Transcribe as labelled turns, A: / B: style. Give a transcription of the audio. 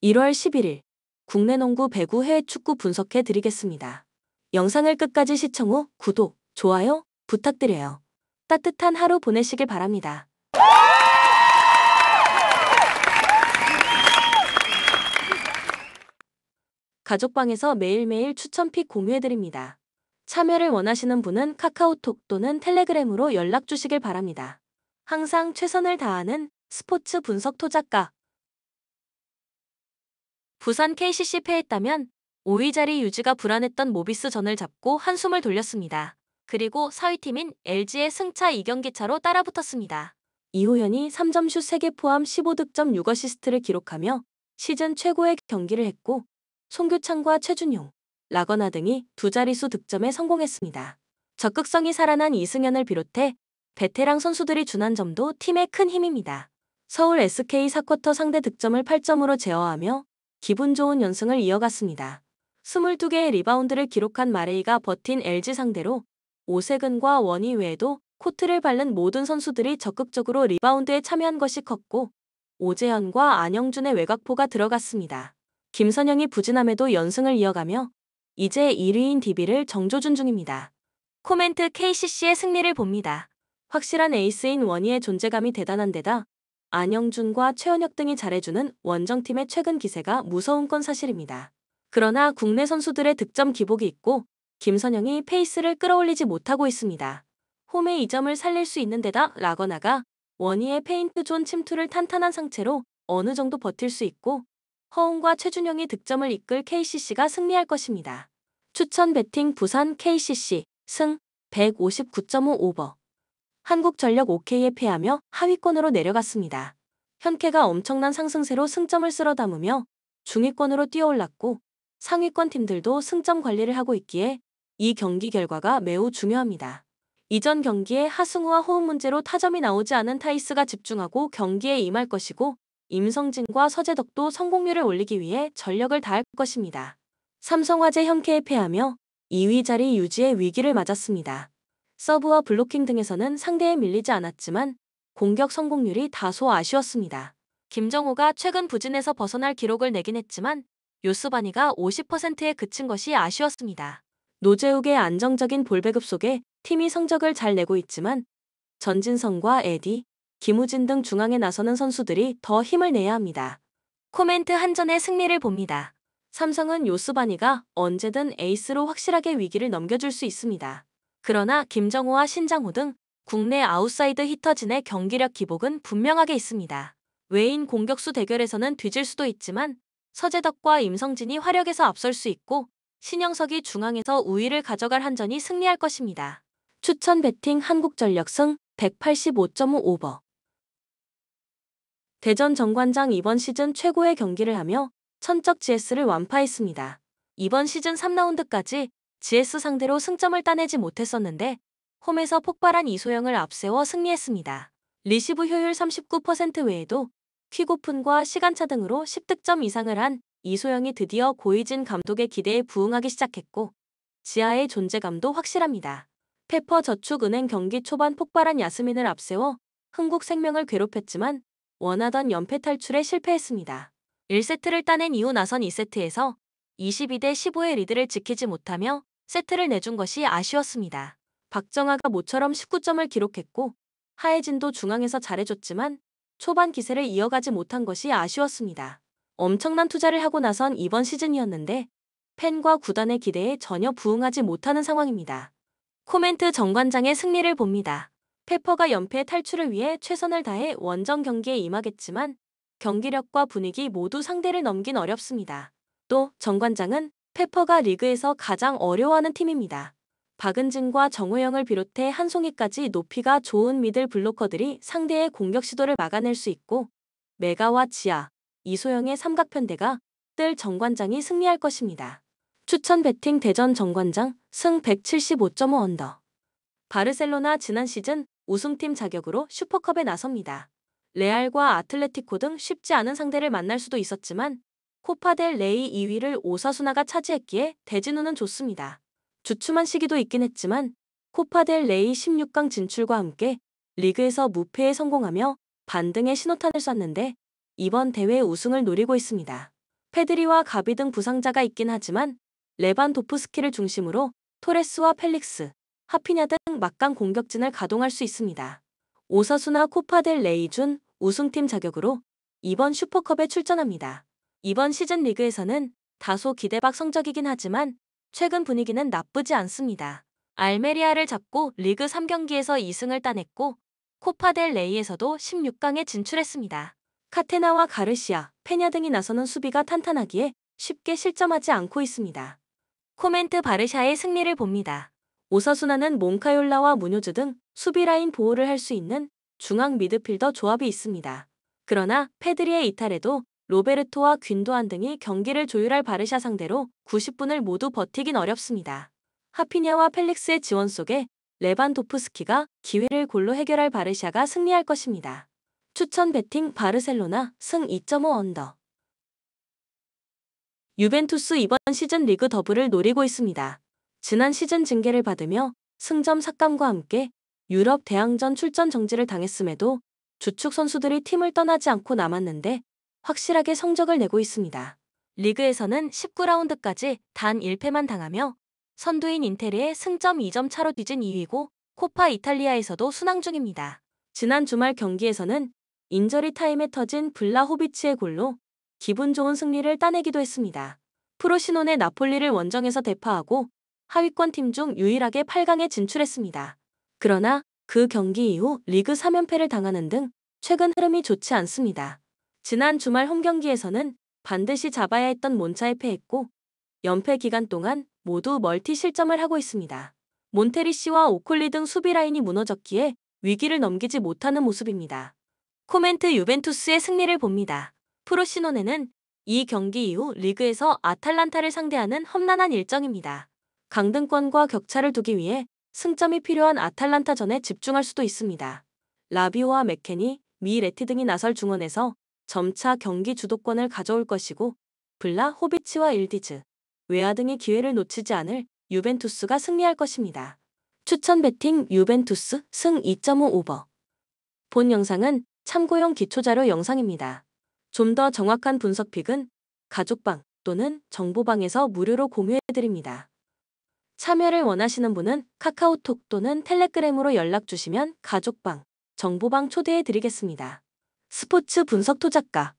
A: 1월 11일 국내 농구 배구 해외 축구 분석해 드리겠습니다. 영상을 끝까지 시청 후 구독, 좋아요 부탁드려요. 따뜻한 하루 보내시길 바랍니다. 가족방에서 매일매일 추천픽 공유해드립니다. 참여를 원하시는 분은 카카오톡 또는 텔레그램으로 연락 주시길 바랍니다. 항상 최선을 다하는 스포츠 분석 토작가. 부산 KCC 패했다면 5위 자리 유지가 불안했던 모비스전을 잡고 한숨을 돌렸습니다. 그리고 4위 팀인 LG의 승차 2경기 차로 따라붙었습니다. 이호연이 3점슛 3개 포함 15득점 6어시스트를 기록하며 시즌 최고의 경기를 했고, 송교창과 최준용, 라거나 등이 두 자릿수 득점에 성공했습니다. 적극성이 살아난 이승현을 비롯해 베테랑 선수들이 준한 점도 팀의 큰 힘입니다. 서울 SK 4쿼터 상대 득점을 8점으로 제어하며 기분 좋은 연승을 이어갔습니다. 22개의 리바운드를 기록한 마레이가 버틴 LG 상대로 오세근과 원희 외에도 코트를 밟는 모든 선수들이 적극적으로 리바운드에 참여한 것이 컸고, 오재현과 안영준의 외곽포가 들어갔습니다. 김선영이 부진함에도 연승을 이어가며 이제 1위인 DB를 정조준 중입니다. 코멘트 KCC의 승리를 봅니다. 확실한 에이스인 원희의 존재감이 대단한 데다 안영준과 최원혁 등이 잘해주는 원정팀의 최근 기세가 무서운 건 사실입니다. 그러나 국내 선수들의 득점 기복이 있고 김선영이 페이스를 끌어올리지 못하고 있습니다. 홈의 2점을 살릴 수 있는 데다 라거나가 원희의 페인트 존 침투를 탄탄한 상체로 어느 정도 버틸 수 있고, 허웅과 최준영이 득점을 이끌 KCC가 승리할 것입니다. 추천 배팅 부산 KCC 승 159.5 오버. 한국전력 OK에 패하며 하위권으로 내려갔습니다. 현케가 엄청난 상승세로 승점을 쓸어 담으며 중위권으로 뛰어올랐고, 상위권 팀들도 승점 관리를 하고 있기에 이 경기 결과가 매우 중요합니다. 이전 경기에 하승우와 호흡 문제로 타점이 나오지 않은 타이스가 집중하고 경기에 임할 것이고, 임성진과 서재덕도 성공률을 올리기 위해 전력을 다할 것입니다. 삼성화재 현케에 패하며 2위 자리 유지의 위기를 맞았습니다. 서브와 블로킹 등에서는 상대에 밀리지 않았지만 공격 성공률이 다소 아쉬웠습니다. 김정호가 최근 부진에서 벗어날 기록을 내긴 했지만 요스바니가 50%에 그친 것이 아쉬웠습니다. 노재욱의 안정적인 볼 배급 속에 팀이 성적을 잘 내고 있지만 전진성과 에디, 김우진 등 중앙에 나서는 선수들이 더 힘을 내야 합니다. 코멘트 한전의 승리를 봅니다. 삼성은 요스바니가 언제든 에이스로 확실하게 위기를 넘겨줄 수 있습니다. 그러나 김정호와 신장호 등 국내 아웃사이드 히터진의 경기력 기복은 분명하게 있습니다. 외인 공격수 대결에서는 뒤질 수도 있지만 서재덕과 임성진이 화력에서 앞설 수 있고, 신영석이 중앙에서 우위를 가져갈 한전이 승리할 것입니다. 추천 배팅 한국전력 승 185.5 오버. 대전 정관장 이번 시즌 최고의 경기를 하며 천적 GS를 완파했습니다. 이번 시즌 3라운드까지 GS 상대로 승점을 따내지 못했었는데 홈에서 폭발한 이소영을 앞세워 승리했습니다. 리시브 효율 39% 외에도 퀵오픈과 시간차 등으로 10득점 이상을 한 이소영이 드디어 고이진 감독의 기대에 부응하기 시작했고, 지하의 존재감도 확실합니다. 페퍼저축은행 경기 초반 폭발한 야스민을 앞세워 흥국생명을 괴롭혔지만 원하던 연패 탈출에 실패했습니다. 1세트를 따낸 이후 나선 2세트에서 22대 15의 리드를 지키지 못하며 세트를 내준 것이 아쉬웠습니다. 박정아가 모처럼 19점을 기록했고, 하혜진도 중앙에서 잘해줬지만 초반 기세를 이어가지 못한 것이 아쉬웠습니다. 엄청난 투자를 하고 나선 이번 시즌이었는데 팬과 구단의 기대에 전혀 부응하지 못하는 상황입니다. 코멘트 정관장의 승리를 봅니다. 페퍼가 연패 탈출을 위해 최선을 다해 원정 경기에 임하겠지만 경기력과 분위기 모두 상대를 넘긴 어렵습니다. 또 정관장은 페퍼가 리그에서 가장 어려워하는 팀입니다. 박은진과 정호영을 비롯해 한송이까지 높이가 좋은 미들 블로커들이 상대의 공격 시도를 막아낼 수 있고, 메가와 지아, 이소영의 삼각편대가 뜰 정관장이 승리할 것입니다. 추천 배팅 대전 정관장 승 175.5 언더. 바르셀로나 지난 시즌 우승팀 자격으로 슈퍼컵에 나섭니다. 레알과 아틀레티코 등 쉽지 않은 상대를 만날 수도 있었지만 코파델 레이 2위를 오사수나가 차지했기에 대진우는 좋습니다. 주춤한 시기도 있긴 했지만 코파델 레이 16강 진출과 함께 리그에서 무패에 성공하며 반등의 신호탄을 쐈는데 이번 대회 우승을 노리고 있습니다. 페드리와 가비 등 부상자가 있긴 하지만 레반도프스키를 중심으로 토레스와 펠릭스, 하피냐 등 막강 공격진을 가동할 수 있습니다. 오사수나 코파델 레이 준 우승팀 자격으로 이번 슈퍼컵에 출전합니다. 이번 시즌 리그에서는 다소 기대박 성적이긴 하지만 최근 분위기는 나쁘지 않습니다. 알메리아를 잡고 리그 3경기에서 2승을 따냈고 코파델 레이에서도 16강에 진출했습니다. 카테나와 가르시아, 페냐 등이 나서는 수비가 탄탄하기에 쉽게 실점하지 않고 있습니다. 코멘트 바르샤의 승리를 봅니다. 오사수나는 몽카yor라와 무뇨즈 등 수비 라인 보호를 할 수 있는 중앙 미드필더 조합이 있습니다. 그러나 페드리의 이탈에도 로베르토와 균도안 등이 경기를 조율할 바르샤 상대로 90분을 모두 버티긴 어렵습니다. 하피냐와 펠릭스의 지원 속에 레반도프스키가 기회를 골로 해결할 바르샤가 승리할 것입니다. 추천 베팅 바르셀로나 승 2.5 언더. 유벤투스 이번 시즌 리그 더블을 노리고 있습니다. 지난 시즌 징계를 받으며 승점 삭감과 함께 유럽 대항전 출전 정지를 당했음에도 주축 선수들이 팀을 떠나지 않고 남았는데 확실하게 성적을 내고 있습니다. 리그에서는 19라운드까지 단 1패만 당하며 선두인 인테르의 승점 2점 차로 뒤진 2위고 코파 이탈리아에서도 순항 중입니다. 지난 주말 경기에서는 인저리 타임에 터진 블라호비치의 골로 기분 좋은 승리를 따내기도 했습니다. 프로시노네 나폴리를 원정에서 대파하고 하위권 팀 중 유일하게 8강에 진출했습니다. 그러나 그 경기 이후 리그 3연패를 당하는 등 최근 흐름이 좋지 않습니다. 지난 주말 홈경기에서는 반드시 잡아야 했던 몬차에 패했고 연패 기간 동안 모두 멀티 실점을 하고 있습니다. 몬테리시와 오콜리 등 수비 라인이 무너졌기에 위기를 넘기지 못하는 모습입니다. 코멘트 유벤투스의 승리를 봅니다. 프로시노네는 이 경기 이후 리그에서 아탈란타를 상대하는 험난한 일정입니다. 강등권과 격차를 두기 위해 승점이 필요한 아탈란타전에 집중할 수도 있습니다. 라비오와 맥케니, 미레티 등이 나설 중원에서 점차 경기 주도권을 가져올 것이고 블라호비치와 일디즈, 웨아 등의 기회를 놓치지 않을 유벤투스가 승리할 것입니다. 추천 베팅 유벤투스 승 2.5 오버. 본 영상은 참고용 기초자료 영상입니다. 좀 더 정확한 분석 픽은 가족방 또는 정보방에서 무료로 공유해드립니다. 참여를 원하시는 분은 카카오톡 또는 텔레그램으로 연락 주시면 가족방, 정보방 초대해드리겠습니다. 스포츠 분석 토작가